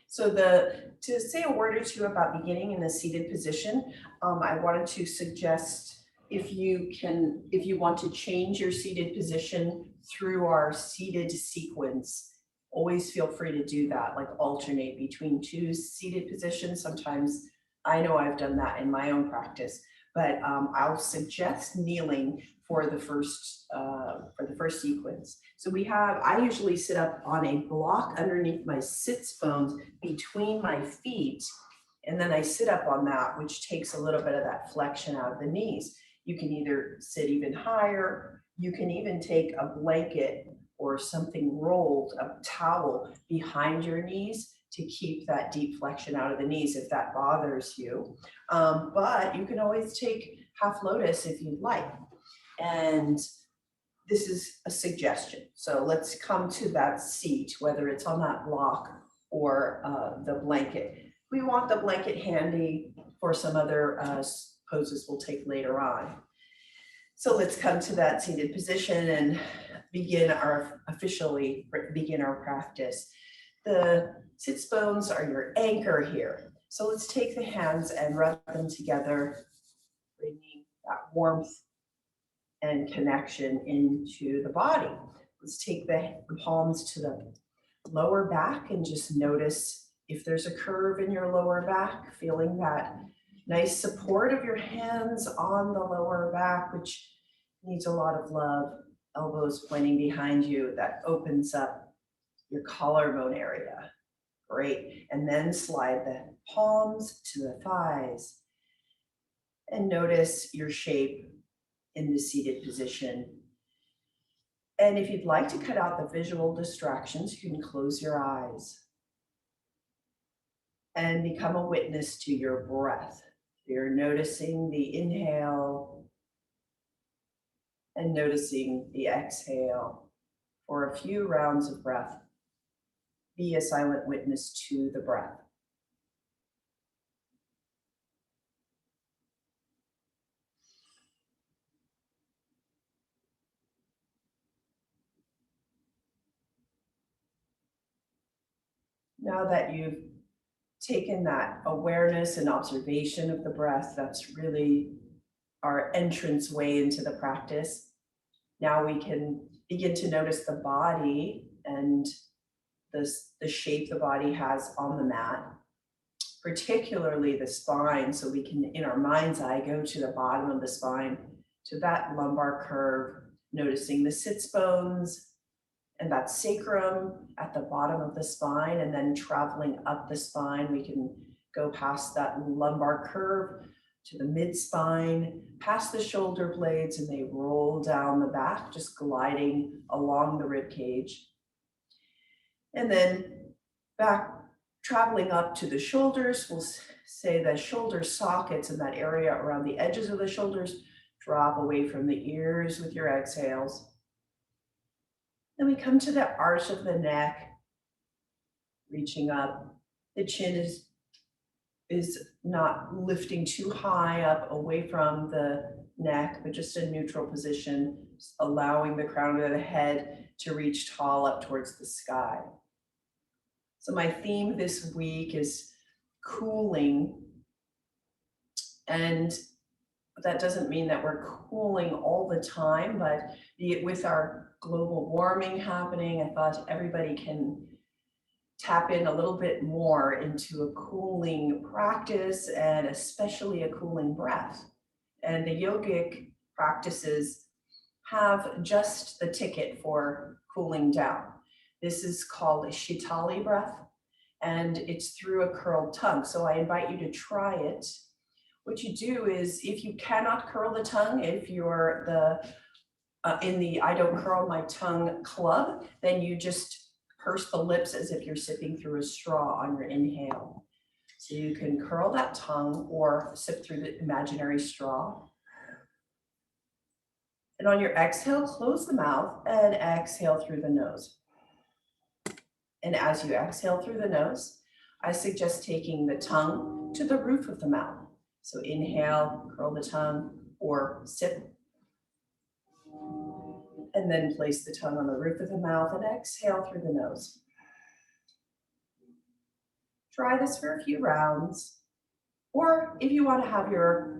So to say a word or two about beginning in a seated position, I wanted to suggest if you want to change your seated position through our seated sequence, always feel free to do that, like alternate between two seated positions. Sometimes I know I've done that in my own practice, but I'll suggest kneeling for the first sequence. So I usually sit up on a block underneath my sits bones between my feet. And then I sit up on that, which takes a little bit of that flexion out of the knees. You can either sit even higher. You can even take a blanket or something rolled, a towel behind your knees to keep that deep flexion out of the knees if that bothers you. But you can always take half lotus if you'd like. And this is a suggestion. So let's come to that seat, whether it's on that block or the blanket. We want the blanket handy for some other poses we'll take later on. So let's come to that seated position and officially begin our practice. The sits bones are your anchor here. So let's take the hands and rub them together, bringing that warmth and connection into the body. Let's take the palms to the lower back and just notice if there's a curve in your lower back, feeling that nice support of your hands on the lower back, which needs a lot of love. Elbows pointing behind you, that opens up your collarbone area. Great. And then slide the palms to the thighs and notice your shape in the seated position. And if you'd like to cut out the visual distractions, you can close your eyes and become a witness to your breath. You're noticing the inhale and noticing the exhale for a few rounds of breath. Be a silent witness to the breath. Now that you've taken that awareness and observation of the breath, that's really our entrance way into the practice. Now we can begin to notice the body and the shape the body has on the mat, particularly the spine. So we can, in our mind's eye, go to the bottom of the spine, to that lumbar curve, noticing the sits bones and that sacrum at the bottom of the spine, and then traveling up the spine, we can go past that lumbar curve to the mid spine, past the shoulder blades, and they roll down the back, just gliding along the rib cage. And then back, traveling up to the shoulders, we'll say the shoulder sockets in that area around the edges of the shoulders, drop away from the ears with your exhales. Then we come to the arch of the neck, reaching up. The chin is not lifting too high up away from the neck, but just a neutral position, allowing the crown of the head to reach tall up towards the sky. So my theme this week is cooling, and that doesn't mean that we're cooling all the time, but with our global warming happening, I thought everybody can tap in a little bit more into a cooling practice, and especially a cooling breath. And the yogic practices have just the ticket for cooling down. This is called a Shitali breath, and it's through a curled tongue. So I invite you to try it. What you do is, if you cannot curl the tongue, if you're in the I don't curl my tongue club, then you just purse the lips as if you're sipping through a straw on your inhale. So you can curl that tongue or sip through the imaginary straw. And on your exhale, close the mouth and exhale through the nose. And as you exhale through the nose, I suggest taking the tongue to the roof of the mouth. So inhale, curl the tongue, or sip. And then place the tongue on the roof of the mouth and exhale through the nose. Try this for a few rounds. Or if you want to have your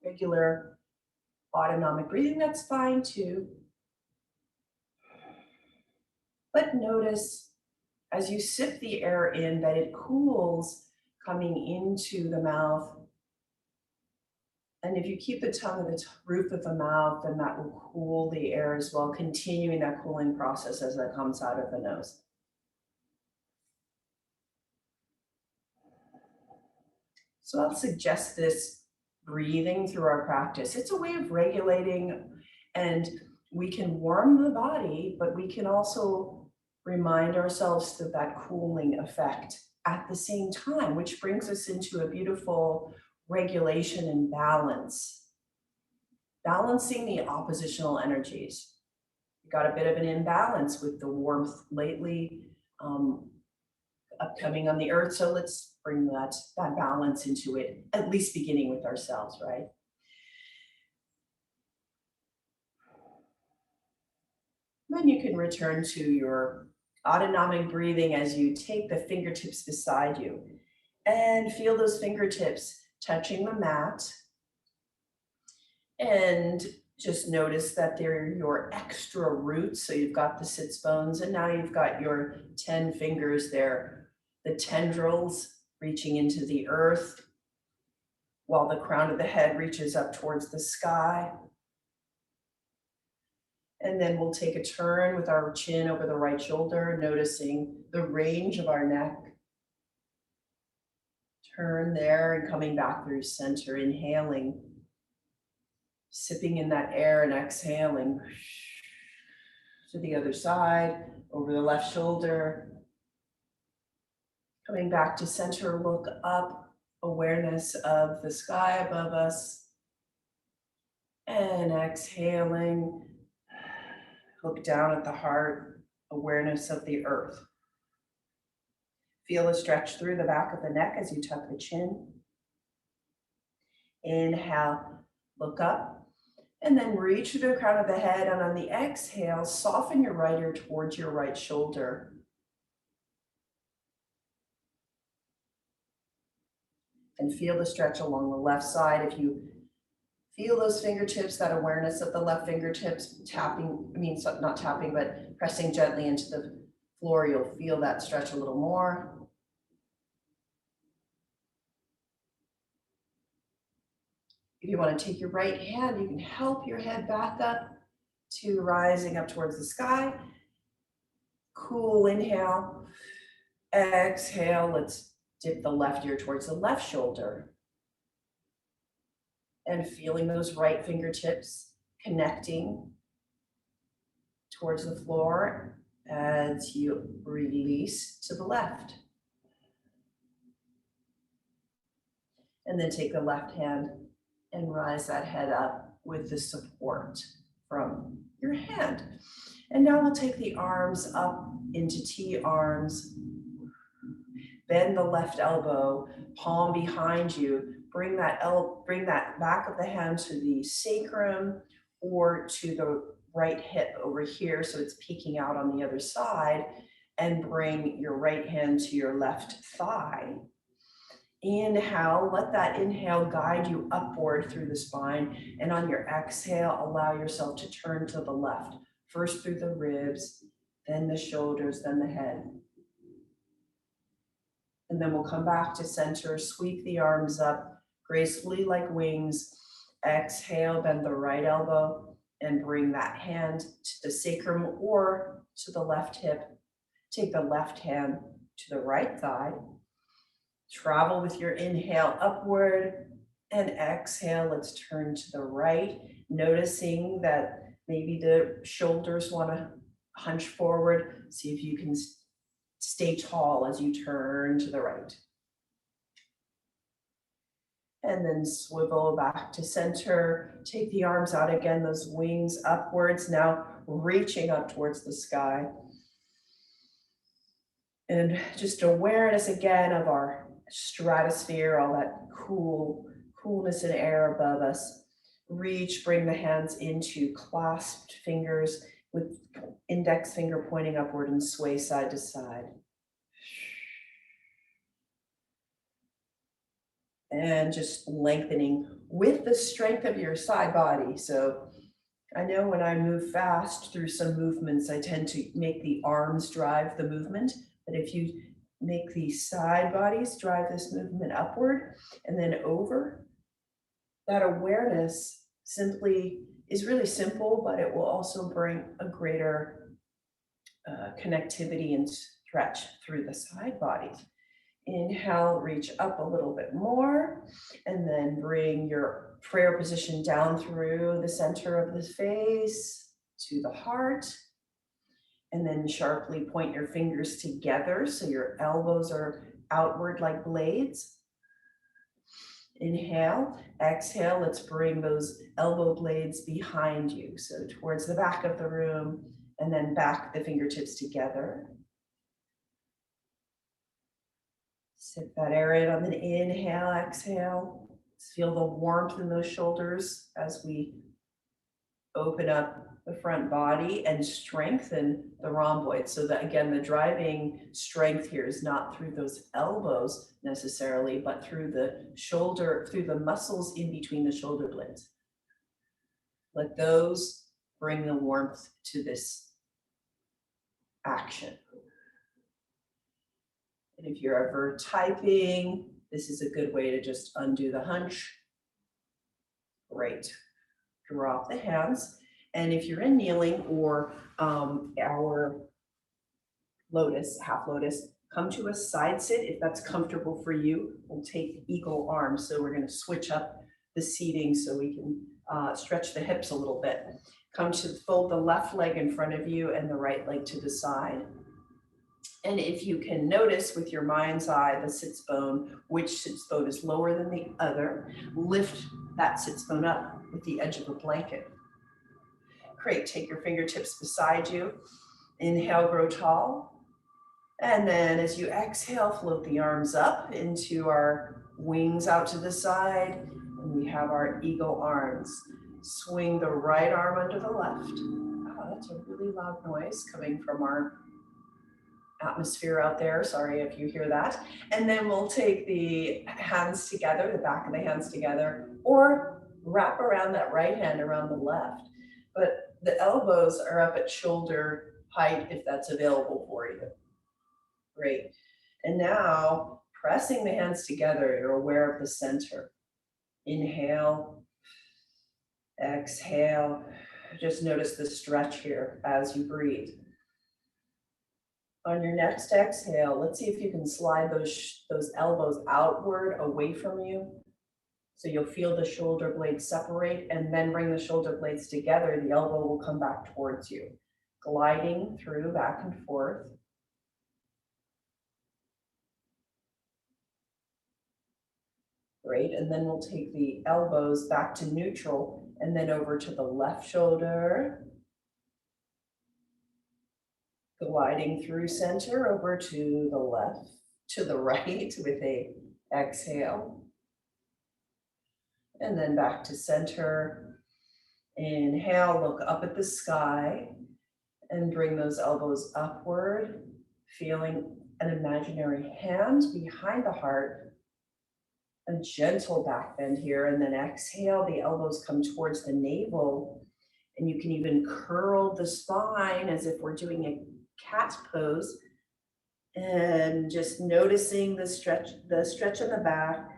regular autonomic breathing, that's fine too. But notice as you sip the air in that it cools coming into the mouth. And if you keep the tongue at the roof of the mouth, then that will cool the air as well, continuing that cooling process as that comes out of the nose. So I'll suggest this breathing through our practice. It's a way of regulating, and we can warm the body, but we can also remind ourselves of that cooling effect at the same time, which brings us into a beautiful regulation and balance, balancing the oppositional energies. We got a bit of an imbalance with the warmth lately, upcoming on the earth. So let's bring that balance into it, at least beginning with ourselves, right? Then you can return to your autonomic breathing as you take the fingertips beside you and feel those fingertips touching the mat. And just notice that they're your extra roots. So you've got the sits bones, and now you've got your 10 fingers there, the tendrils reaching into the earth, while the crown of the head reaches up towards the sky. And then we'll take a turn with our chin over the right shoulder, noticing the range of our neck. Turn there and coming back through center, inhaling, sipping in that air and exhaling to the other side, over the left shoulder. Coming back to center, look up, awareness of the sky above us. And exhaling, look down at the heart, awareness of the earth. Feel a stretch through the back of the neck as you tuck the chin. Inhale, look up, and then reach through the crown of the head. And on the exhale, soften your right ear towards your right shoulder. And feel the stretch along the left side. If you feel those fingertips, that awareness of the left fingertips tapping, not tapping, but pressing gently into the floor, you'll feel that stretch a little more. If you want to take your right hand, you can help your head back up to rising up towards the sky. Cool inhale. Exhale, let's dip the left ear towards the left shoulder. And feeling those right fingertips connecting towards the floor as you release to the left. And then take the left hand and rise that head up with the support from your hand. And now we'll take the arms up into T arms. Bend the left elbow, palm behind you. Bring that back of the hand to the sacrum or to the right hip over here so it's peeking out on the other side. And bring your right hand to your left thigh. Inhale, let that inhale guide you upward through the spine. And on your exhale, allow yourself to turn to the left. First through the ribs, then the shoulders, then the head. And then we'll come back to center, sweep the arms up gracefully like wings. Exhale, bend the right elbow and bring that hand to the sacrum or to the left hip. Take the left hand to the right thigh. Travel with your inhale upward and exhale. Let's turn to the right, noticing that maybe the shoulders want to hunch forward. See if you can stay tall as you turn to the right. And then swivel back to center. Take the arms out again, those wings upwards, now reaching up towards the sky. And just awareness again of our stratosphere, all that coolness in air above us. Reach, bring the hands into clasped fingers with index finger pointing upward and sway side to side. and just lengthening with the strength of your side body. So I know when I move fast through some movements, I tend to make the arms drive the movement. But if you make the side bodies drive this movement upward and then over, that awareness simply is really simple, but it will also bring a greater connectivity and stretch through the side bodies. Inhale, reach up a little bit more, and then bring your prayer position down through the center of the face to the heart. And then sharply point your fingers together so your elbows are outward like blades. Inhale, exhale, let's bring those elbow blades behind you. So towards the back of the room, and then back the fingertips together. Sit that air in on an inhale, exhale. Let's feel the warmth in those shoulders as we open up the front body and strengthen the rhomboid. So that again, the driving strength here is not through those elbows necessarily, but through the shoulder, through the muscles in between the shoulder blades. Let those bring the warmth to this action. And if you're ever typing, this is a good way to just undo the hunch. Great. Drop the hands. And if you're in kneeling or our lotus, half lotus, come to a side sit if that's comfortable for you. We'll take eagle arms. So we're going to switch up the seating so we can stretch the hips a little bit. Come to fold the left leg in front of you and the right leg to the side. And if you can notice with your mind's eye the sits bone, which sits bone is lower than the other, lift that sits bone up with the edge of the blanket. Great, take your fingertips beside you. Inhale, grow tall. And then as you exhale, float the arms up into our wings out to the side. And we have our eagle arms. Swing the right arm under the left. Oh, that's a really loud noise coming from our atmosphere out there. Sorry if you hear that. And then we'll take the hands together, the back of the hands together, or wrap around that right hand around the left. But the elbows are up at shoulder height if that's available for you. Great. And now pressing the hands together, you're aware of the center. Inhale, exhale. Just notice the stretch here as you breathe. On your next exhale, let's see if you can slide those elbows outward away from you. So you'll feel the shoulder blades separate and then bring the shoulder blades together. The elbow will come back towards you, gliding through back and forth. Great, and then we'll take the elbows back to neutral and then over to the left shoulder. Gliding through center over to the left, to the right with a exhale. And then back to center. Inhale, look up at the sky and bring those elbows upward, feeling an imaginary hand behind the heart. A gentle back bend here, and then exhale, the elbows come towards the navel. And you can even curl the spine as if we're doing a cat pose, and just noticing the stretch in the back,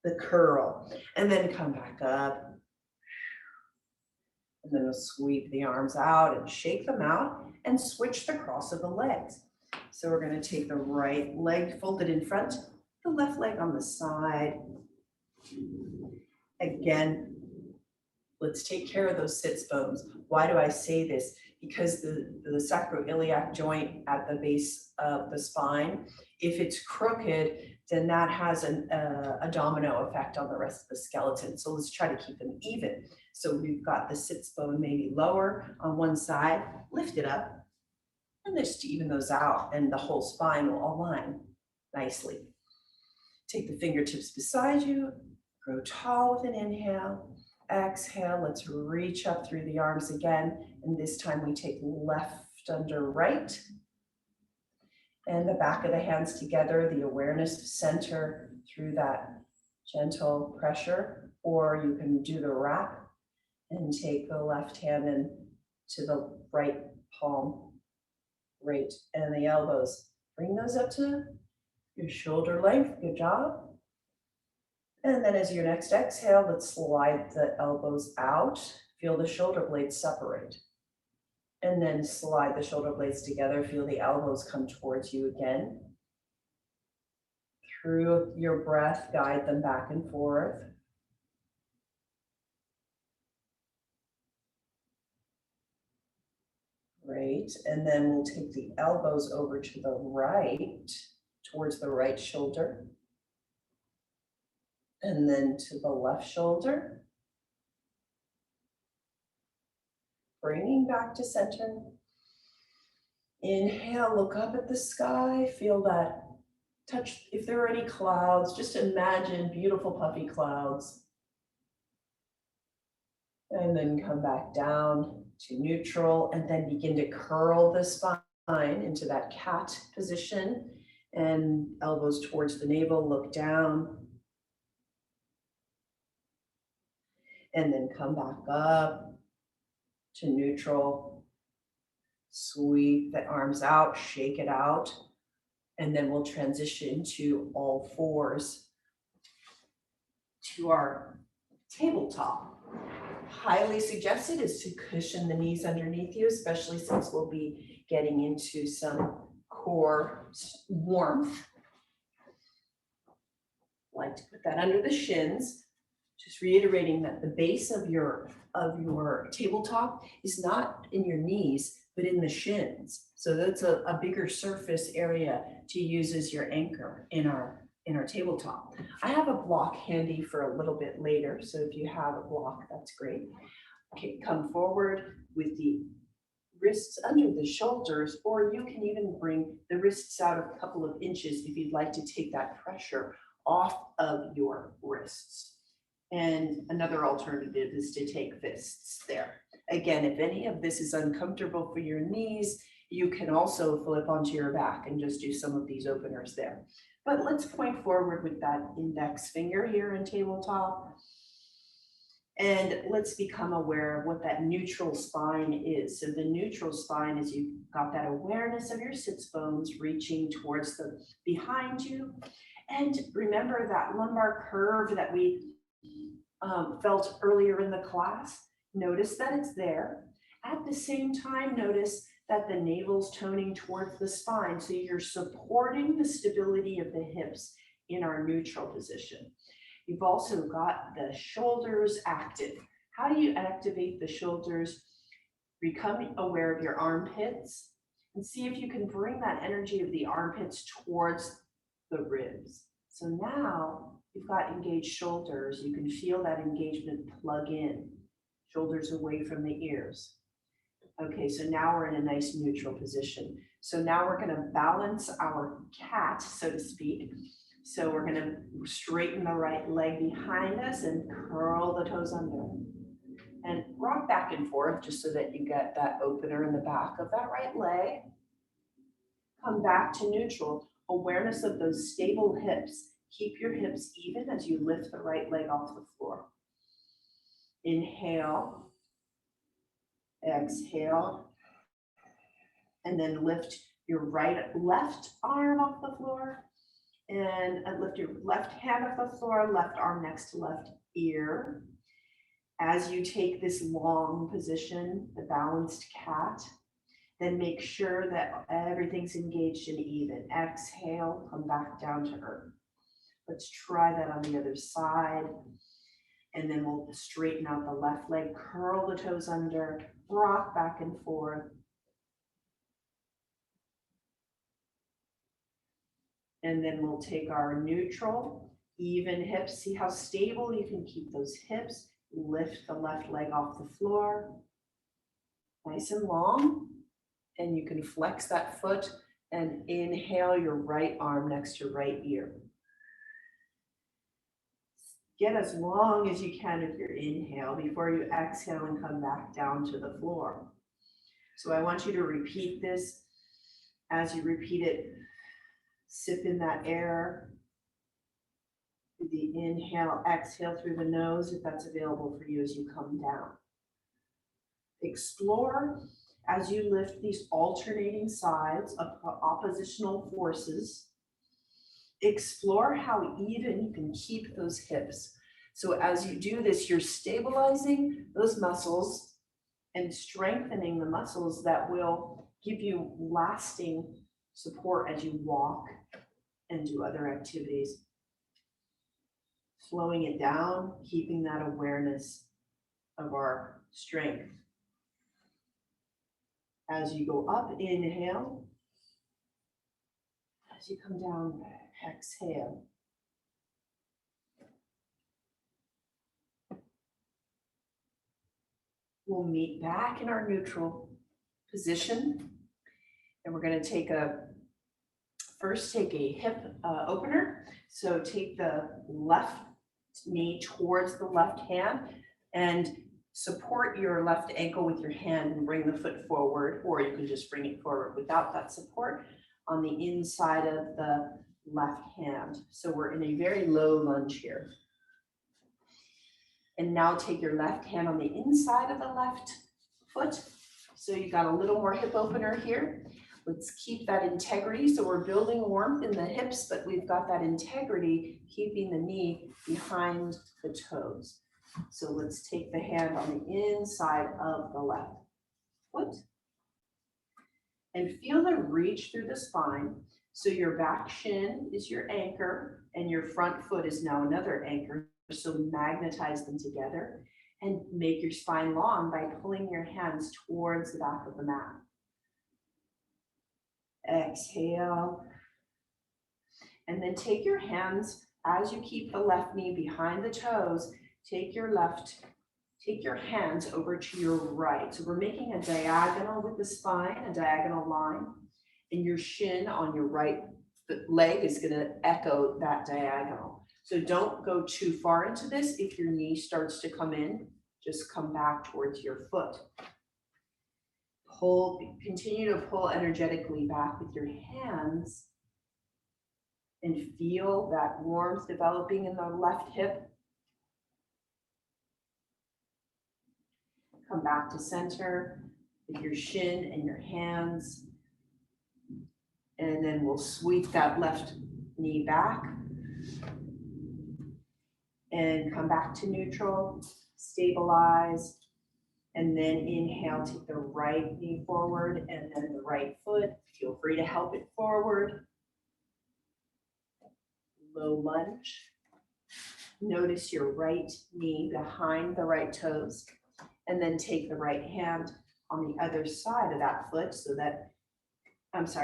the curl, and then come back up. And then we'll sweep the arms out and shake them out and switch the cross of the legs. So we're going to take the right leg folded in front, the left leg on the side. Again, let's take care of those sits bones. Why do I say this? Because the sacroiliac joint at the base of the spine, if it's crooked, then that has a domino effect on the rest of the skeleton. So let's try to keep them even. So we've got the sits bone maybe lower on one side, lift it up, and just even those out, and the whole spine will align nicely. Take the fingertips beside you, grow tall with an inhale. Exhale, let's reach up through the arms again. And this time we take left under right. And the back of the hands together, the awareness to center through that gentle pressure, or you can do the wrap and take the left hand and to the right palm, right, and the elbows. Bring those up to your shoulder length, good job. And then as your next exhale, let's slide the elbows out. Feel the shoulder blades separate. And then slide the shoulder blades together. Feel the elbows come towards you again. Through your breath, guide them back and forth. Great. And then we'll take the elbows over to the right, towards the right shoulder. And then to the left shoulder. Bringing back to center. Inhale, look up at the sky, feel that touch. If there are any clouds, just imagine beautiful puffy clouds. And then come back down to neutral and then begin to curl the spine into that cat position and elbows towards the navel, look down. And then come back up to neutral. Sweep the arms out, shake it out. And then we'll transition to all fours to our tabletop. Highly suggested is to cushion the knees underneath you, especially since we'll be getting into some core warmth. Like to put that under the shins. Just reiterating that the base of your tabletop is not in your knees, but in the shins. So that's a bigger surface area to use as your anchor in our tabletop. I have a block handy for a little bit later, so if you have a block, that's great. Okay, come forward with the wrists under the shoulders, or you can even bring the wrists out a couple of inches if you'd like to take that pressure off of your wrists. And another alternative is to take fists there. Again, if any of this is uncomfortable for your knees, you can also flip onto your back and just do some of these openers there. But let's point forward with that index finger here in tabletop. And let's become aware of what that neutral spine is. So the neutral spine is you've got that awareness of your sits bones reaching towards the behind you. And remember that lumbar curve that we felt earlier in the class. Notice that it's there. At the same time, notice that the navel's toning towards the spine. So you're supporting the stability of the hips in our neutral position. You've also got the shoulders active. How do you activate the shoulders? Become aware of your armpits and see if you can bring that energy of the armpits towards the ribs. So now you've got engaged shoulders. You can feel that engagement plug in. Shoulders away from the ears. Okay, so now we're in a nice neutral position. So now we're going to balance our cat, so to speak. So we're going to straighten the right leg behind us and curl the toes under. And rock back and forth just so that you get that opener in the back of that right leg. Come back to neutral. Awareness of those stable hips. Keep your hips even as you lift the right leg off the floor. Inhale. Exhale. And then lift your left arm off the floor. And lift your left hand off the floor, left arm next to left ear. As you take this long position, the balanced cat, then make sure that everything's engaged and even. Exhale, come back down to earth. Let's try that on the other side. And then we'll straighten out the left leg, curl the toes under, rock back and forth. And then we'll take our neutral, even hips. See how stable you can keep those hips. Lift the left leg off the floor. Nice and long. And you can flex that foot and inhale your right arm next to your right ear. Get as long as you can with your inhale before you exhale and come back down to the floor. So I want you to repeat this. As you repeat it, Sip in that air. Do the inhale, exhale through the nose if that's available for you as you come down. Explore as you lift these alternating sides of oppositional forces. Explore how even you can keep those hips. So as you do this, you're stabilizing those muscles and strengthening the muscles that will give you lasting support as you walk and do other activities. Slowing it down, keeping that awareness of our strength. As you go up, inhale. As you come down, exhale. We'll meet back in our neutral position. And we're going to first take a hip opener. So take the left knee towards the left hand and support your left ankle with your hand and bring the foot forward, or you can just bring it forward without that support on the inside of the left hand. So we're in a very low lunge here. And now take your left hand on the inside of the left foot. So you got a little more hip opener here. Let's keep that integrity. So we're building warmth in the hips, but we've got that integrity, keeping the knee behind the toes. So let's take the hand on the inside of the left foot and feel the reach through the spine. So your back shin is your anchor and your front foot is now another anchor. So magnetize them together and make your spine long by pulling your hands towards the back of the mat. Exhale. And then take your hands as you keep the left knee behind the toes. Take your hands over to your right. So we're making a diagonal with the spine, a diagonal line, and your shin on your right leg is going to echo that diagonal. So don't go too far into this. If your knee starts to come in, just come back towards your foot. Continue to pull energetically back with your hands and feel that warmth developing in the left hip. Come back to center with your shin and your hands. And then we'll sweep that left knee back. And come back to neutral, stabilize. And then inhale, take the right knee forward and then the right foot. Feel free to help it forward. Low lunge. Notice your right knee behind the right toes. And then take the right hand on the other side of that foot so that, that's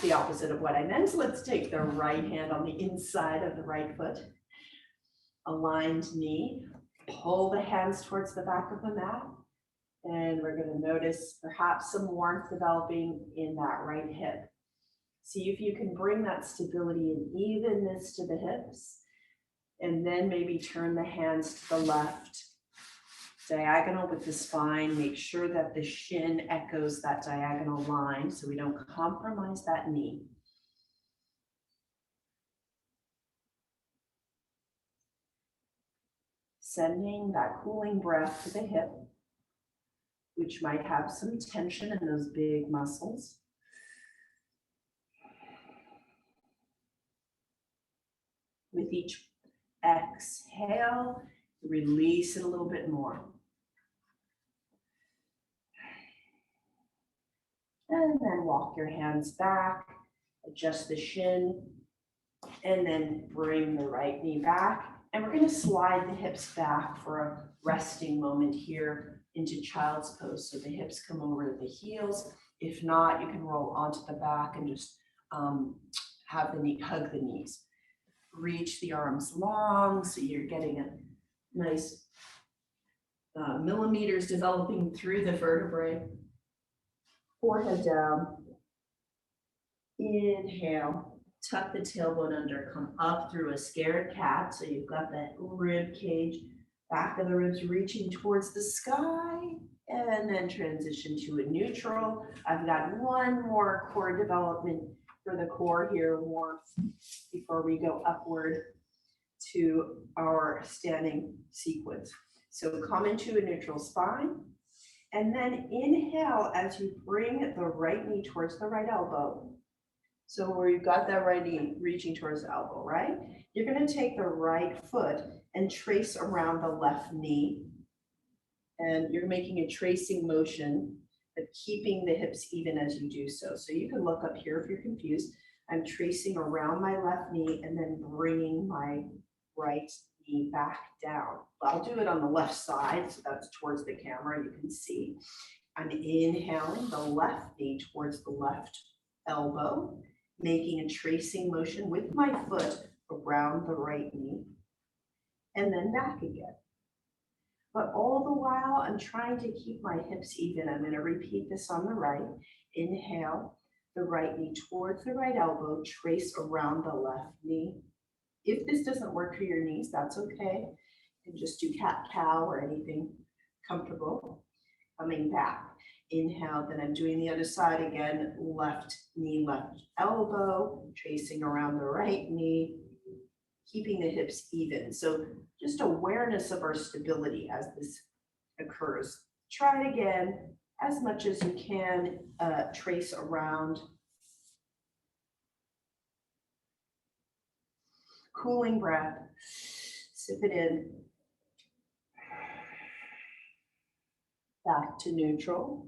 the opposite of what I meant. Let's take the right hand on the inside of the right foot. Aligned knee. Pull the hands towards the back of the mat. And we're going to notice perhaps some warmth developing in that right hip. See if you can bring that stability and evenness to the hips. And then maybe turn the hands to the left. Diagonal with the spine. Make sure that the shin echoes that diagonal line so we don't compromise that knee. Sending that cooling breath to the hip, which might have some tension in those big muscles. With each exhale, release it a little bit more. And then walk your hands back, adjust the shin, and then bring the right knee back. And we're going to slide the hips back for a resting moment here into child's pose. So the hips come over to the heels. If not, you can roll onto the back and just have the knee, hug the knees. Reach the arms long so you're getting a nice millimeters developing through the vertebrae. Forehead down. Inhale. Tuck the tailbone under, come up through a scared cat. So you've got that rib cage, back of the ribs reaching towards the sky, and then transition to a neutral. I've got one more core development for the core here, warmth, before we go upward to our standing sequence. So come into a neutral spine, and then inhale as you bring the right knee towards the right elbow. So where you've got that right knee reaching towards the elbow, right? You're going to take the right foot and trace around the left knee. And you're making a tracing motion, but keeping the hips even as you do so. So you can look up here if you're confused. I'm tracing around my left knee and then bringing my right knee back down. I'll do it on the left side, so that's towards the camera, you can see. I'm inhaling the left knee towards the left elbow, making a tracing motion with my foot around the right knee, and then back again. But all the while, I'm trying to keep my hips even. I'm going to repeat this on the right. Inhale, the right knee towards the right elbow, trace around the left knee. If this doesn't work for your knees, that's okay. You can just do cat-cow or anything comfortable. Coming back. Inhale, then I'm doing the other side again. Left knee, left elbow, tracing around the right knee, keeping the hips even. So just awareness of our stability as this occurs. Try it again as much as you can, trace around. Cooling breath, sip it in. Back to neutral.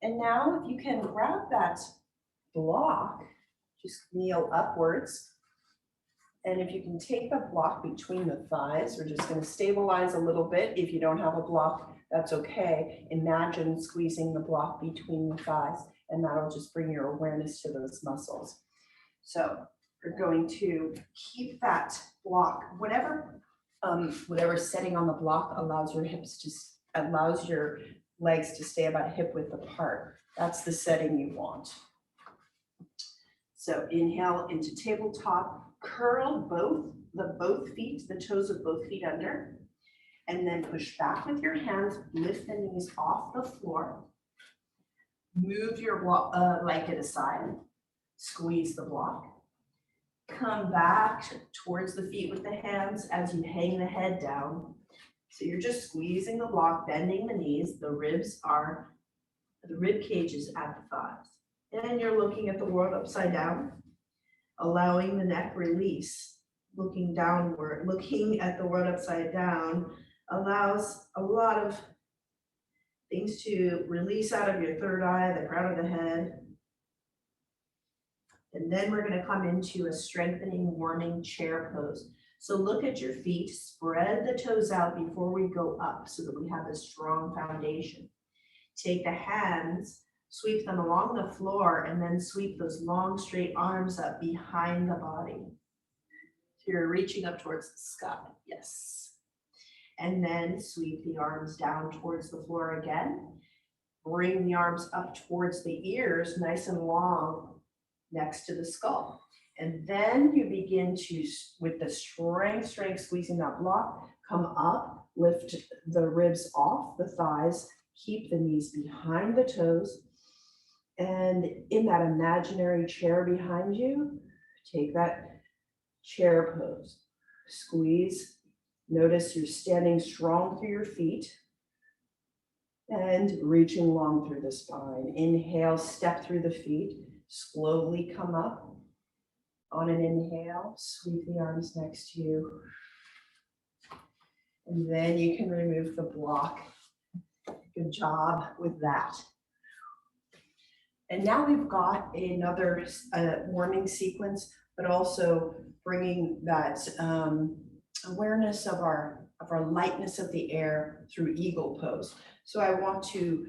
And now if you can grab that block, just kneel upwards. And if you can take the block between the thighs, we're just going to stabilize a little bit. If you don't have a block, that's okay. Imagine squeezing the block between the thighs, and that'll just bring your awareness to those muscles. So we're going to keep that block, whatever setting on the block allows your legs to stay about hip width apart. That's the setting you want. So inhale into tabletop. Curl both feet, the toes of both feet under, and then push back with your hands, lift the knees off the floor, move your blanket aside, squeeze the block, come back towards the feet with the hands as you hang the head down. So you're just squeezing the block, bending the knees, the rib cage is at the thighs. And you're looking at the world upside down, allowing the neck release, looking downward, looking at the world upside down allows a lot of things to release out of your third eye, the crown of the head. And then we're going to come into a strengthening, warming chair pose. So look at your feet, spread the toes out before we go up so that we have a strong foundation. Take the hands, sweep them along the floor, and then sweep those long straight arms up behind the body. So you're reaching up towards the sky, yes. And then sweep the arms down towards the floor again. Bring the arms up towards the ears, nice and long, next to the skull. And then you begin to, with the strength, squeezing that block, come up, lift the ribs off the thighs, keep the knees behind the toes. And in that imaginary chair behind you, take that chair pose. Squeeze. Notice you're standing strong through your feet and reaching long through the spine. Inhale, step through the feet. Slowly come up. On an inhale, sweep the arms next to you. And then you can remove the block. Good job with that. And now we've got another warming sequence, but also bringing that awareness of our lightness of the air through eagle pose. So I want to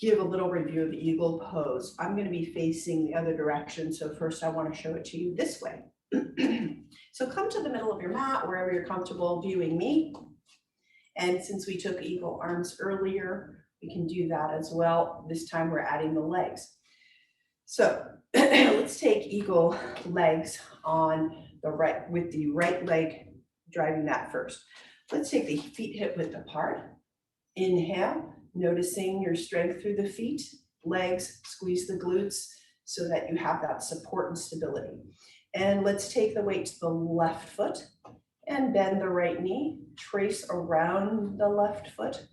give a little review of the eagle pose. I'm going to be facing the other direction. So first I want to show it to you this way. So come to the middle of your mat, wherever you're comfortable viewing me. And since we took eagle arms earlier, we can do that as well. This time we're adding the legs. So let's take eagle legs on the right, with the right leg driving that first. Let's take the feet hip width apart. Inhale, noticing your strength through the feet, legs, squeeze the glutes, so that you have that support and stability. And let's take the weight to the left foot and bend the right knee, trace around the left foot,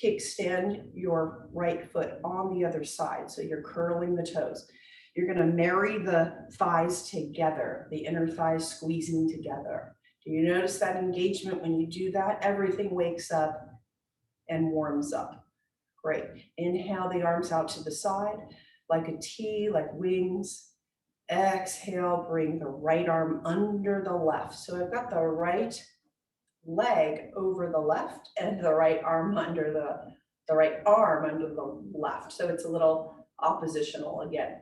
kickstand your right foot on the other side. So you're curling the toes. You're gonna marry the thighs together, the inner thighs squeezing together. Do you notice that engagement when you do that? Everything wakes up and warms up. Great. Inhale the arms out to the side like a T, like wings. Exhale, bring the right arm under the left. So I've got the right leg over the left and the right arm under the right arm under the left. So it's a little oppositional again.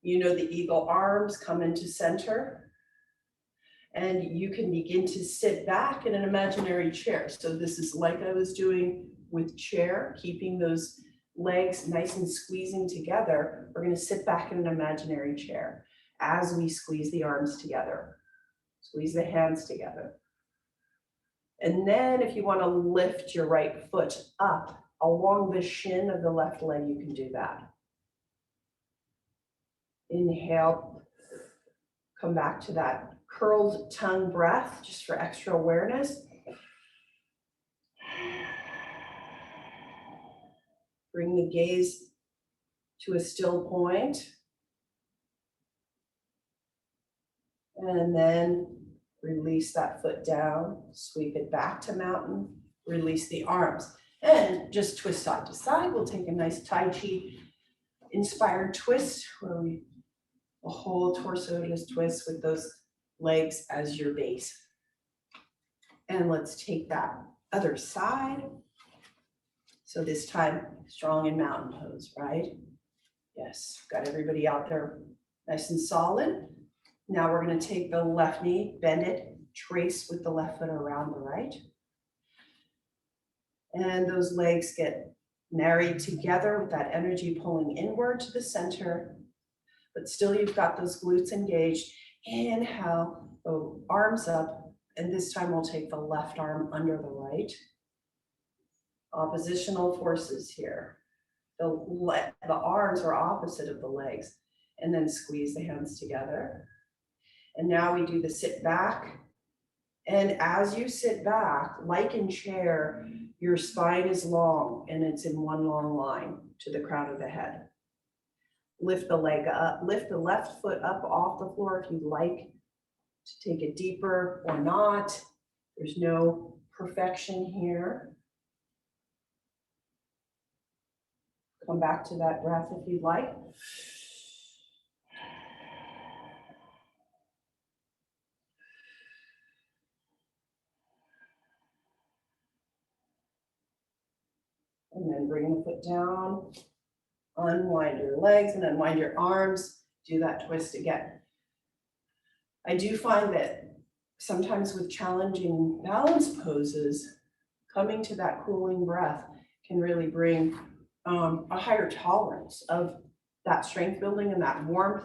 You know the eagle arms come into center, and you can begin to sit back in an imaginary chair. So this is like I was doing with chair, keeping those legs nice and squeezing together. We're going to sit back in an imaginary chair as we squeeze the arms together, squeeze the hands together. And then if you want to lift your right foot up along the shin of the left leg, you can do that. Inhale, come back to that curled tongue breath just for extra awareness. Bring the gaze to a still point. And then release that foot down, sweep it back to mountain, release the arms. And just twist side to side. We'll take a nice Tai Chi inspired twist where the whole torso just twists with those legs as your base. And let's take that other side. So this time, strong in mountain pose, right? Yes, got everybody out there nice and solid. Now we're going to take the left knee, bend it, trace with the left foot around the right. And those legs get married together with that energy pulling inward to the center. But still you've got those glutes engaged. Inhale, the arms up. And this time we'll take the left arm under the right. Oppositional forces here. The arms are opposite of the legs. And then squeeze the hands together. And now we do the sit back. And as you sit back, like in chair, your spine is long and it's in one long line to the crown of the head. Lift the leg up, lift the left foot up off the floor if you'd like to take it deeper or not. There's no perfection here. Come back to that breath if you'd like. And then bring the foot down, unwind your legs and unwind your arms. Do that twist again. I do find that sometimes with challenging balance poses, coming to that cooling breath can really bring a higher tolerance of that strength building and that warmth.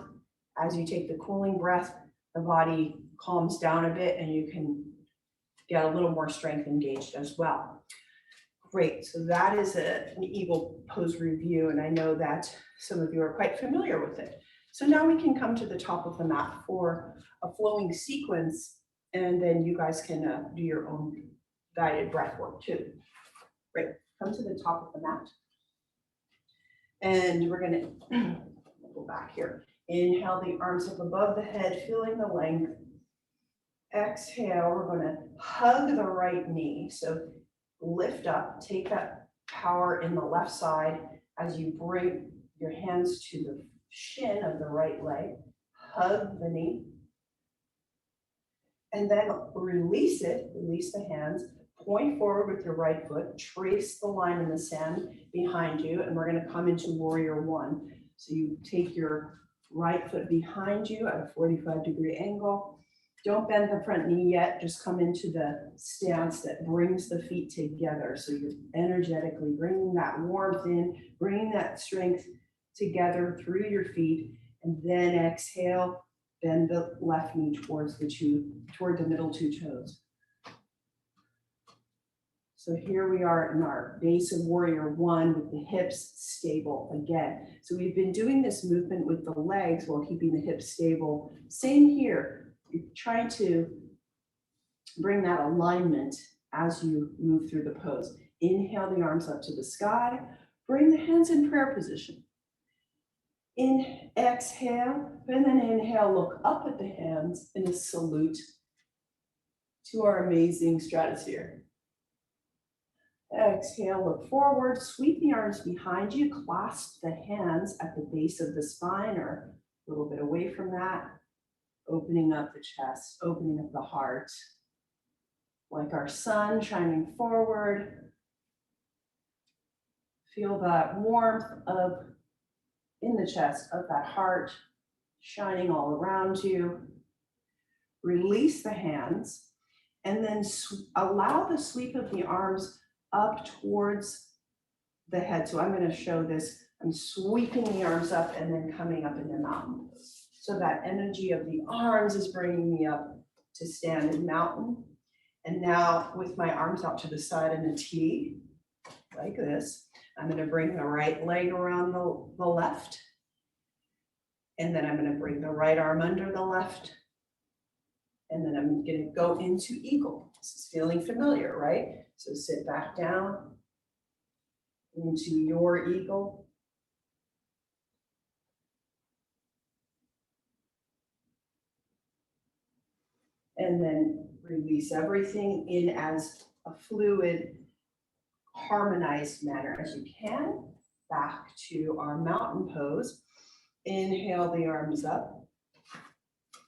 As you take the cooling breath, the body calms down a bit and you can get a little more strength engaged as well. Great, so that is an eagle pose review, and I know that some of you are quite familiar with it. So now we can come to the top of the mat for a flowing sequence, and then you guys can do your own guided breath work too. Great, come to the top of the mat. And we're gonna go back here. Inhale the arms up above the head, feeling the length. Exhale, we're gonna hug the right knee. So lift up, take that power in the left side as you bring your hands to the shin of the right leg, hug the knee, and then release it, release the hands, point forward with your right foot, trace the line in the sand behind you, and we're gonna come into warrior one. So you take your right foot behind you at a 45-degree angle. Don't bend the front knee yet, just come into the stance that brings the feet together. So you're energetically bringing that warmth in, bringing that strength together through your feet, and then exhale, bend the left knee toward the middle two toes. So here we are in our base of warrior one with the hips stable again. So we've been doing this movement with the legs while keeping the hips stable. Same here. You're trying to bring that alignment as you move through the pose. Inhale the arms up to the sky. Bring the hands in prayer position. Exhale, and then inhale, look up at the hands in a salute to our amazing stratosphere. Exhale, look forward, sweep the arms behind you, clasp the hands at the base of the spine or a little bit away from that, opening up the chest, opening up the heart, like our sun shining forward. Feel that warmth of in the chest of that heart shining all around you. Release the hands and then allow the sweep of the arms up towards the head. So I'm going to show this. I'm sweeping the arms up and then coming up into mountain. So that energy of the arms is bringing me up to stand in mountain. And now with my arms out to the side in a T, like this, I'm going to bring the right leg around the left. And then I'm going to bring the right arm under the left. And then I'm going to go into eagle. This is feeling familiar, right? So sit back down into your eagle. And then release everything in as a fluid, harmonized manner as you can. Back to our mountain pose. Inhale the arms up.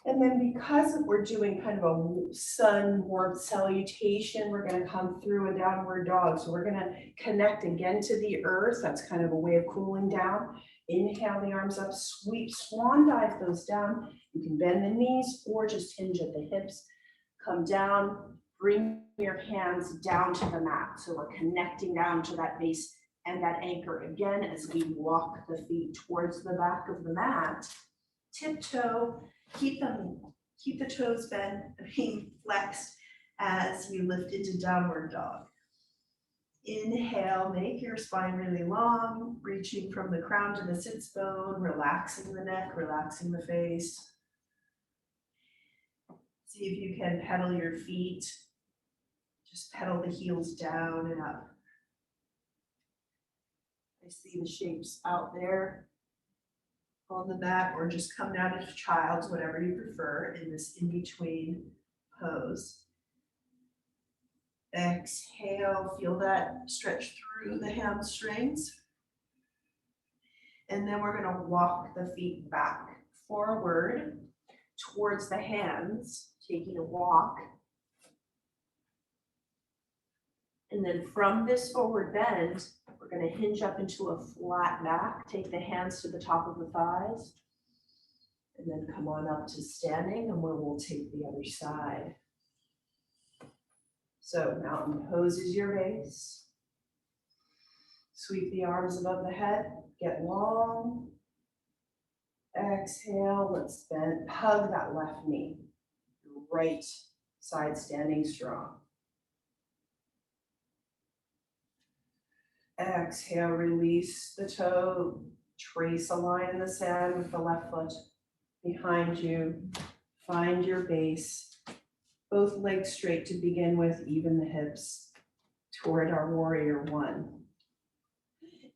And then because we're doing kind of a sun warmth salutation, we're going to come through a downward dog. So we're going to connect again to the earth. That's kind of a way of cooling down. Inhale the arms up, sweep, swan dive those down. You can bend the knees or just hinge at the hips. Come down, bring your hands down to the mat. So we're connecting down to that base and that anchor again as we walk the feet towards the back of the mat. Tiptoe. Keep the toes bent, being flexed as you lift into downward dog. Inhale, make your spine really long, reaching from the crown to the sits bone, relaxing the neck, relaxing the face. See if you can pedal your feet. Just pedal the heels down and up. I see the shapes out there on the mat, or just come down as child's, whatever you prefer, in this in-between pose. Exhale, feel that stretch through the hamstrings. And then we're going to walk the feet back forward towards the hands, taking a walk. And then from this forward bend, we're going to hinge up into a flat back, take the hands to the top of the thighs, and then come on up to standing, and we'll take the other side. So mountain pose is your base. Sweep the arms above the head, get long. Exhale, let's bend, hug that left knee. Right side standing strong. Exhale, release the toe, trace a line in the sand with the left foot behind you. Find your base. Both legs straight to begin with, even the hips toward our warrior one.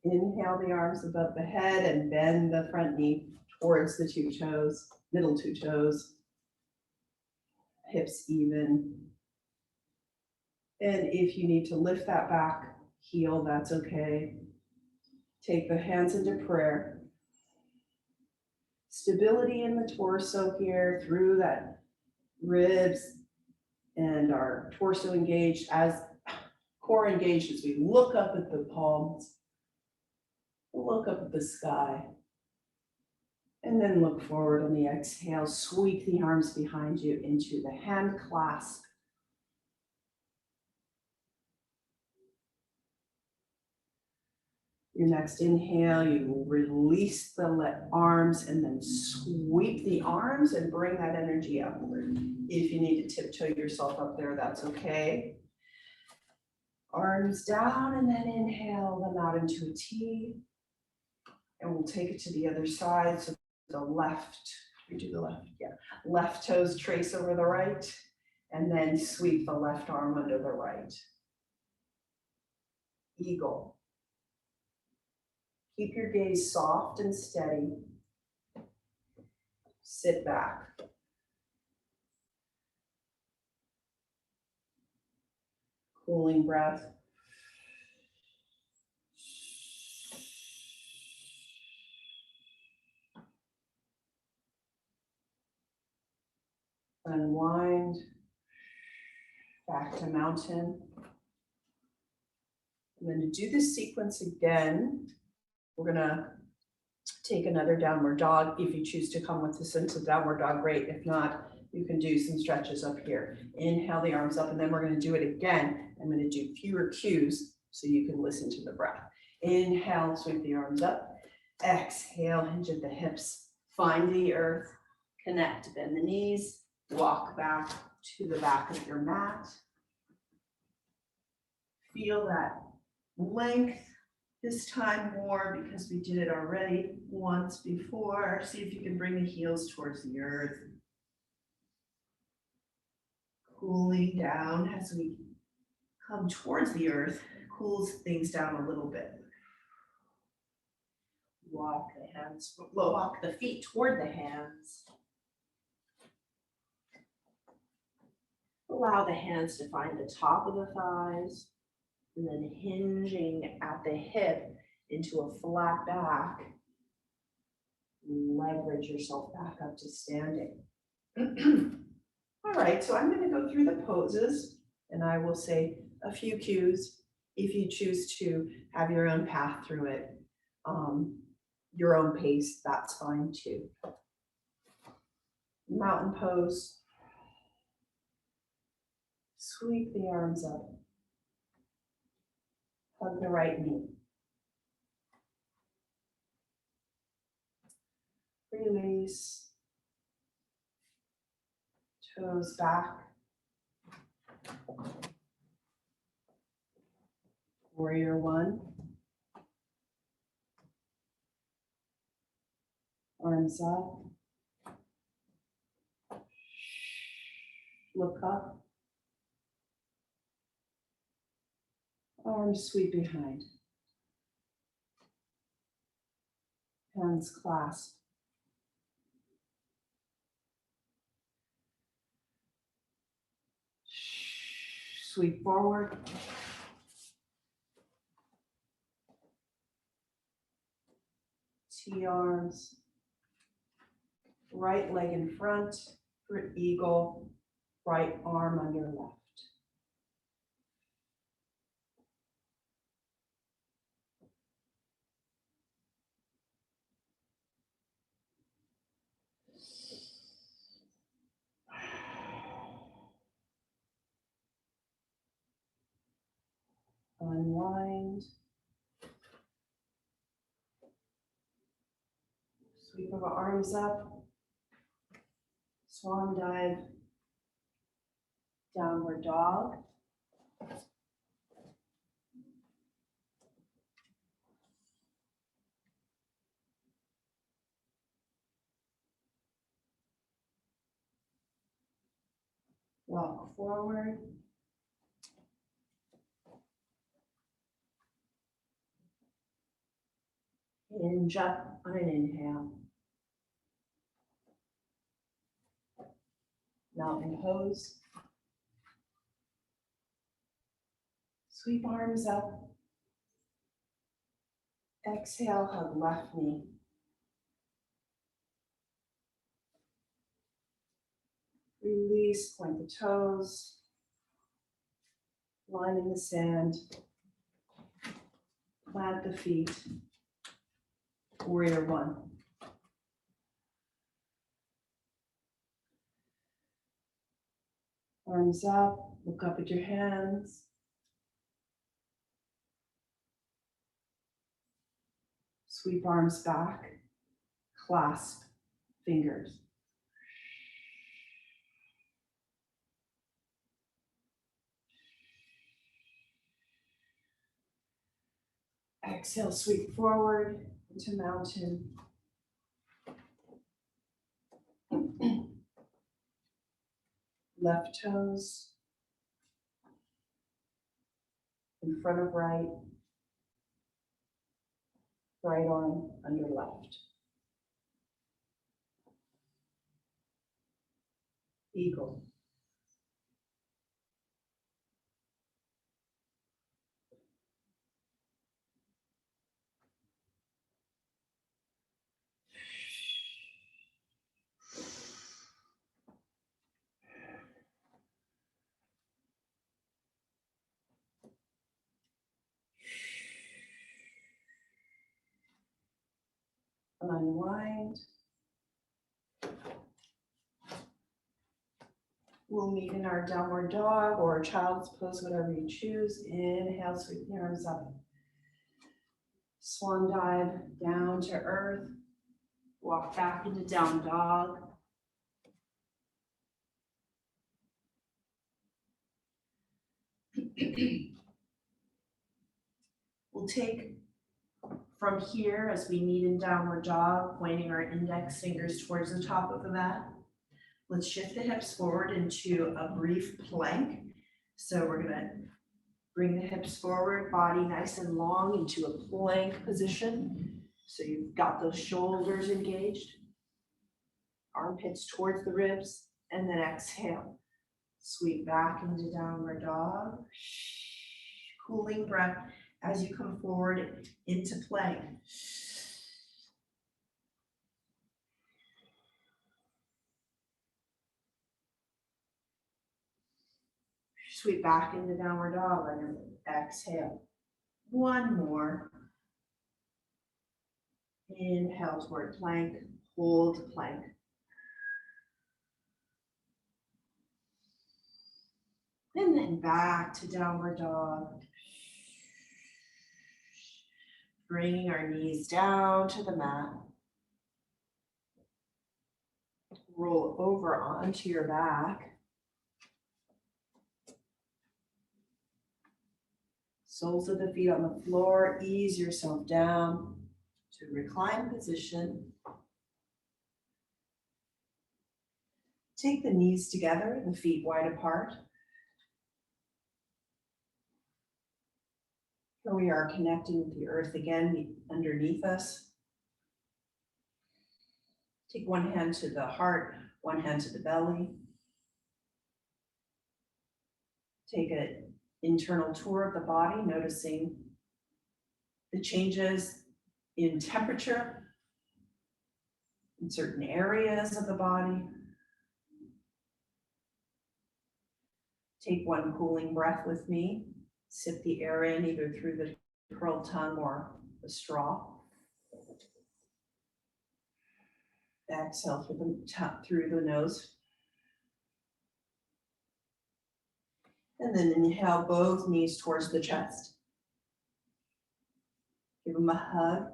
Inhale the arms above the head and bend the front knee towards the two toes, middle two toes. Hips even. And if you need to lift that back heel, that's okay. Take the hands into prayer. Stability in the torso here through that ribs and our torso engaged, as core engaged as we look up at the palms, look up at the sky, and then look forward on the exhale. Sweep the arms behind you into the hand clasp. Your next inhale, you will release the arms and then sweep the arms and bring that energy upward. If you need to tiptoe yourself up there, that's okay. Arms down and then inhale them out into a T. And we'll take it to the other side. So the left, we do the left, yeah. Left toes trace over the right, and then sweep the left arm under the right. Eagle. Keep your gaze soft and steady. Sit back. Cooling breath. Unwind. Back to mountain. I'm going to do this sequence again. We're going to take another downward dog. If you choose to come with us into downward dog, great. If not, you can do some stretches up here. Inhale the arms up, and then we're going to do it again. I'm going to do fewer cues so you can listen to the breath. Inhale, sweep the arms up. Exhale, hinge at the hips. Find the earth. Connect, bend the knees. Walk back to the back of your mat. Feel that length. This time more because we did it already once before. See if you can bring the heels towards the earth. Cooling down as we come towards the earth, cools things down a little bit. Walk the hands, walk the feet toward the hands. Allow the hands to find the top of the thighs. And then hinging at the hip into a flat back. Leverage yourself back up to standing. All right, so I'm going to go through the poses and I will say a few cues. If you choose to have your own path through it, your own pace, that's fine too. Mountain pose. Sweep the arms up. Hug the right knee. Release. Toes back. Warrior one. Arms up. Look up. Arms sweep behind. Hands clasp. Sweep forward. T-arms. Right leg in front for eagle. Right arm under left. Unwind. Sweep of arms up. Swan dive. Downward dog. Walk forward. Hinge up on an inhale. Mountain pose. Sweep arms up. Exhale, hug left knee. Release, point the toes. Line in the sand. Plant the feet. Warrior one. Arms up, look up at your hands. Sweep arms back, clasp fingers. Exhale, sweep forward into mountain. Left toes in front of right, right arm under left. Eagle. Unwind. We'll meet in our downward dog or child's pose, whatever you choose. Inhale, sweep the arms up. Swan dive down to earth. Walk back into down dog. We'll take from here as we meet in downward dog, pointing our index fingers towards the top of the mat. Let's shift the hips forward into a brief plank. So we're gonna bring the hips forward, body nice and long into a plank position. So you've got those shoulders engaged, armpits towards the ribs, and then exhale. Sweep back into downward dog. Cooling breath as you come forward into plank. Sweep back into downward dog and exhale. One more. Inhale toward plank, hold plank. And then back to downward dog. Bringing our knees down to the mat. Roll over onto your back. Soles of the feet on the floor, ease yourself down to recline position. Take the knees together, the feet wide apart. Here we are connecting with the earth again underneath us. Take one hand to the heart, one hand to the belly. Take an internal tour of the body, noticing the changes in temperature in certain areas of the body. Take one cooling breath with me. Sip the air in either through the curled tongue or the straw. Exhale through the nose. And then inhale both knees towards the chest. Give them a hug.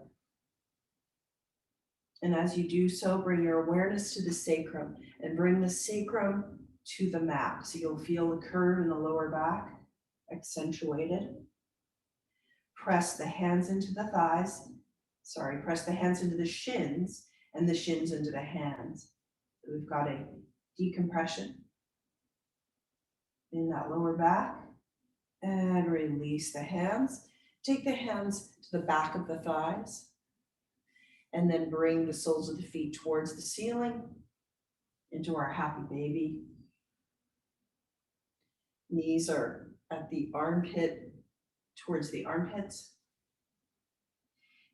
And as you do so, bring your awareness to the sacrum and bring the sacrum to the mat. So you'll feel the curve in the lower back accentuated. Press the hands into the thighs. Press the hands into the shins and the shins into the hands. So we've got a decompression in that lower back. And release the hands. Take the hands to the back of the thighs. And then bring the soles of the feet towards the ceiling into our happy baby. Knees are at the armpit, towards the armpits.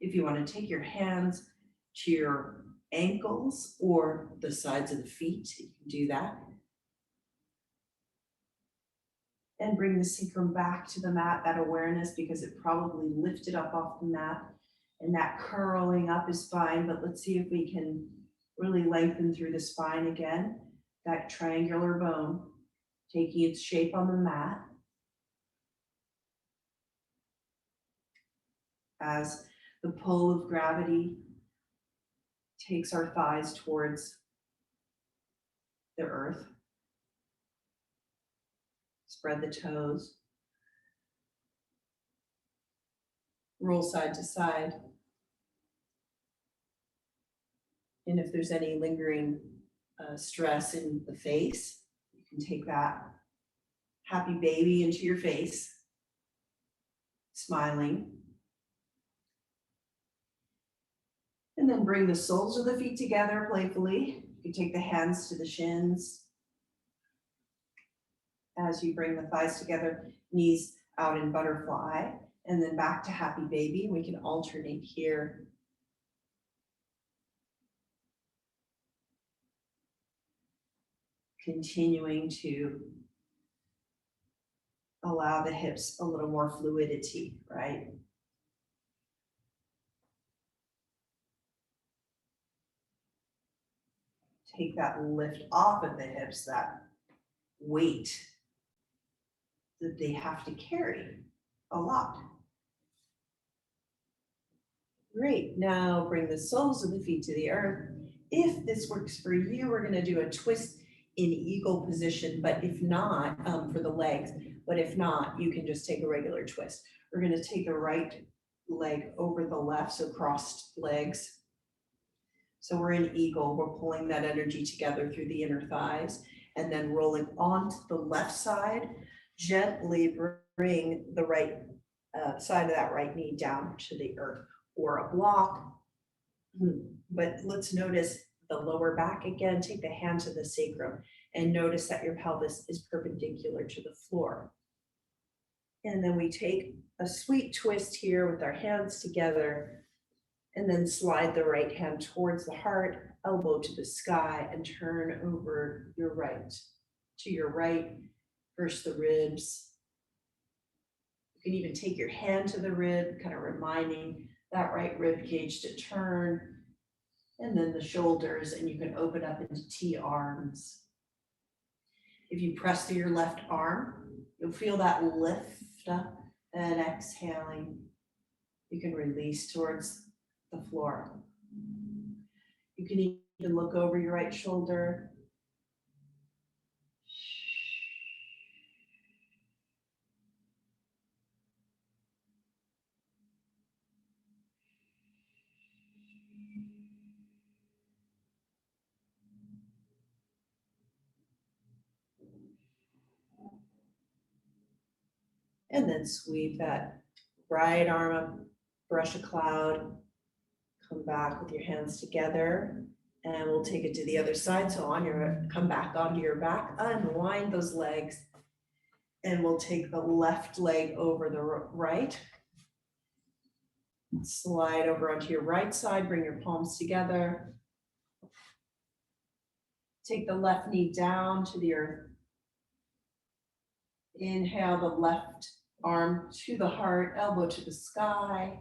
If you want to take your hands to your ankles or the sides of the feet, you can do that. And bring the sacrum back to the mat, that awareness, because it probably lifted up off the mat. And that curling up is fine, but let's see if we can really lengthen through the spine again. That triangular bone, taking its shape on the mat. As the pull of gravity takes our thighs towards the earth. Spread the toes. roll side to side. And if there's any lingering stress in the face, you can take that happy baby into your face, smiling. And then bring the soles of the feet together playfully. You can take the hands to the shins. As you bring the thighs together, knees out in butterfly, and then back to happy baby. We can alternate here. Continuing to allow the hips a little more fluidity, right? Take that lift off of the hips, that weight that they have to carry a lot. Great, now bring the soles of the feet to the earth. If this works for you, we're gonna do a twist in eagle position, but if not, for the legs, but if not, you can just take a regular twist. We're gonna take the right leg over the left, so crossed legs. So we're in eagle, we're pulling that energy together through the inner thighs, and then rolling onto the left side, gently bring the right side of that right knee down to the earth or a block. But let's notice the lower back again. Take the hand to the sacrum and notice that your pelvis is perpendicular to the floor. And then we take a sweet twist here with our hands together, and then slide the right hand towards the heart, elbow to the sky, and turn over your right. To your right, first the ribs. You can even take your hand to the rib, kind of reminding that right rib cage to turn, and then the shoulders, and you can open up into T arms. If you press through your left arm, you'll feel that lift up, and exhaling, you can release towards the floor. You can even look over your right shoulder. And then sweep that right arm up, brush a cloud, come back with your hands together, and we'll take it to the other side. So on your, come back onto your back, unwind those legs, and we'll take the left leg over the right. Slide over onto your right side, bring your palms together. Take the left knee down to the earth. Inhale the left arm to the heart, elbow to the sky.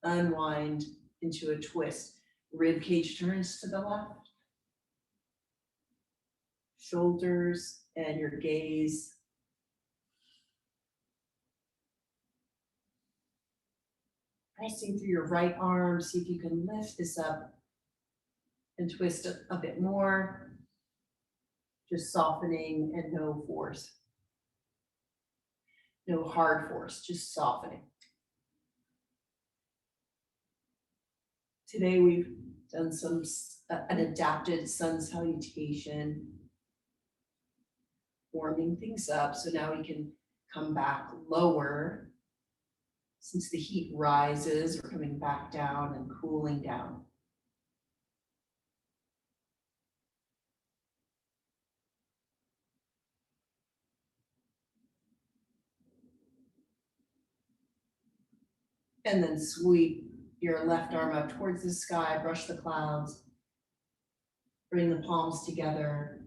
Unwind into a twist. Rib cage turns to the left. Shoulders and your gaze. Pressing through your right arm, see if you can lift this up and twist a bit more. Just softening and no force. No hard force, just softening. Today we've done an adapted sun salutation, warming things up. So now we can come back lower. Since the heat rises, we're coming back down and cooling down. And then sweep your left arm up towards the sky, brush the clouds, bring the palms together,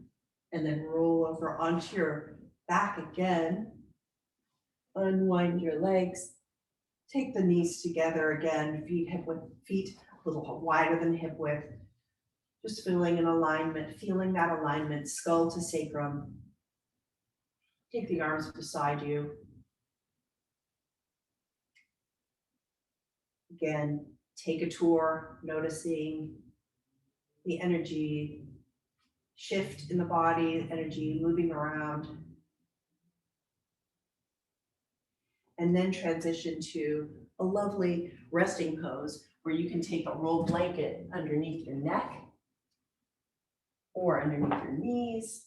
and then roll over onto your back again. Unwind your legs. Take the knees together again, feet a little wider than hip width. Just feeling an alignment, feeling that alignment, skull to sacrum. Take the arms beside you. Again, take a tour, noticing the energy shift in the body, energy moving around. and then transition to a lovely resting pose where you can take a rolled blanket underneath your neck or underneath your knees.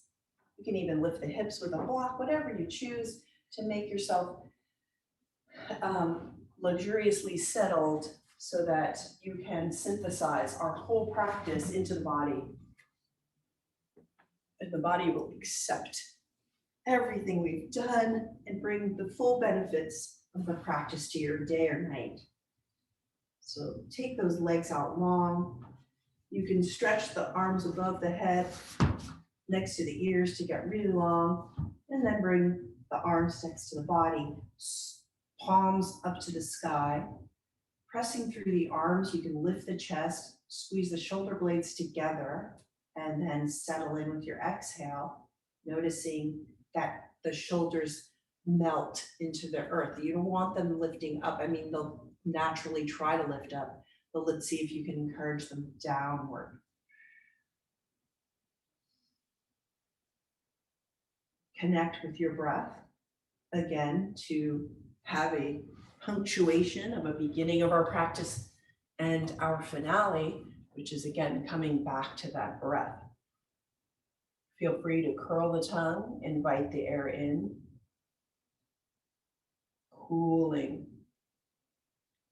You can even lift the hips with a block, whatever you choose to make yourself luxuriously settled so that you can synthesize our whole practice into the body. And the body will accept everything we've done and bring the full benefits of the practice to your day or night. So take those legs out long. You can stretch the arms above the head next to the ears to get really long, and then bring the arms next to the body, palms up to the sky. Pressing through the arms, you can lift the chest, squeeze the shoulder blades together, and then settle in with your exhale, noticing that the shoulders melt into the earth. You don't want them lifting up. I mean, they'll naturally try to lift up, but let's see if you can encourage them downward. Connect with your breath, again, to have a punctuation of a beginning of our practice and our finale, which is again coming back to that breath. Feel free to curl the tongue, invite the air in, cooling,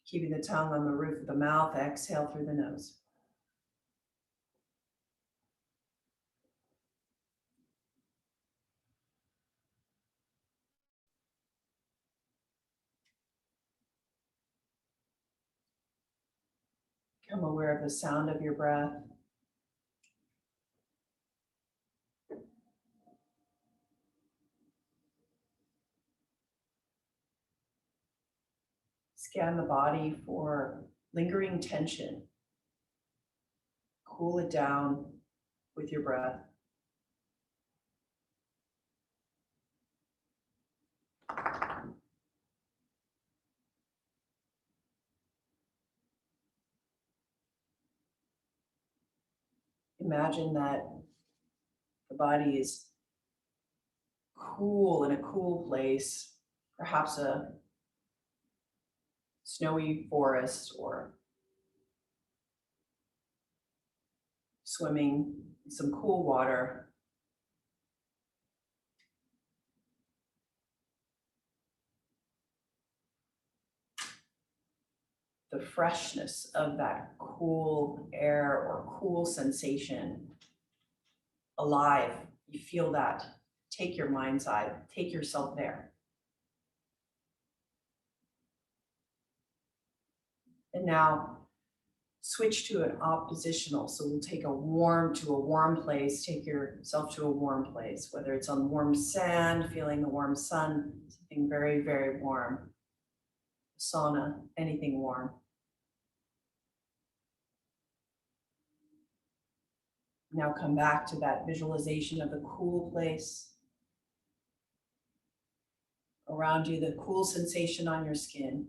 keeping the tongue on the roof of the mouth, exhale through the nose. Become aware of the sound of your breath. Scan the body for lingering tension. Cool it down with your breath. Imagine that the body is cool in a cool place, perhaps a snowy forest or swimming in some cool water. The freshness of that cool air or cool sensation, alive, you feel that. Take your mind's eye, take yourself there. And now switch to an oppositional. So we'll take a warm to a warm place, take yourself to a warm place, whether it's on warm sand, feeling the warm sun, something very, very warm, sauna, anything warm. Now come back to that visualization of the cool place. Around you, the cool sensation on your skin.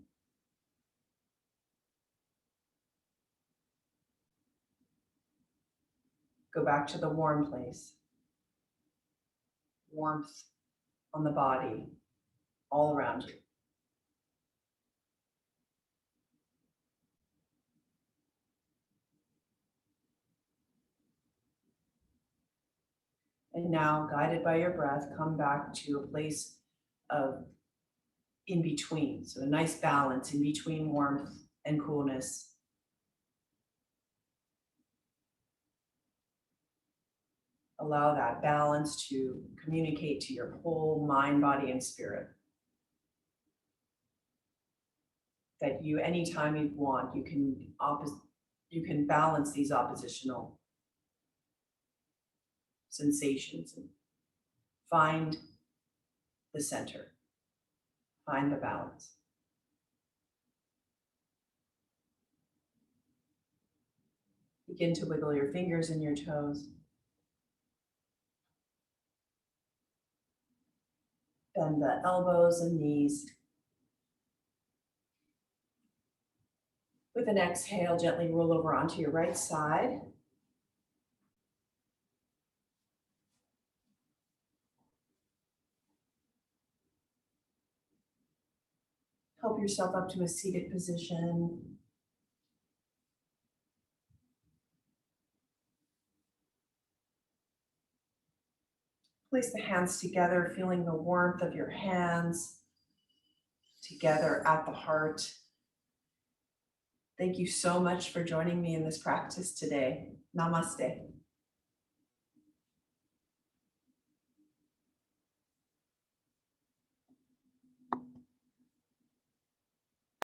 Go back to the warm place. Warmth on the body, all around you. And now, guided by your breath, come back to a place of in between. So a nice balance in between warmth and coolness. Allow that balance to communicate to your whole mind, body, and spirit. That you, anytime you want, you can balance these oppositional sensations and find the center, find the balance. Begin to wiggle your fingers and your toes. Bend the elbows and knees. With an exhale, gently roll over onto your right side. Help yourself up to a seated position. Place the hands together, feeling the warmth of your hands together at the heart. Thank you so much for joining me in this practice today. Namaste.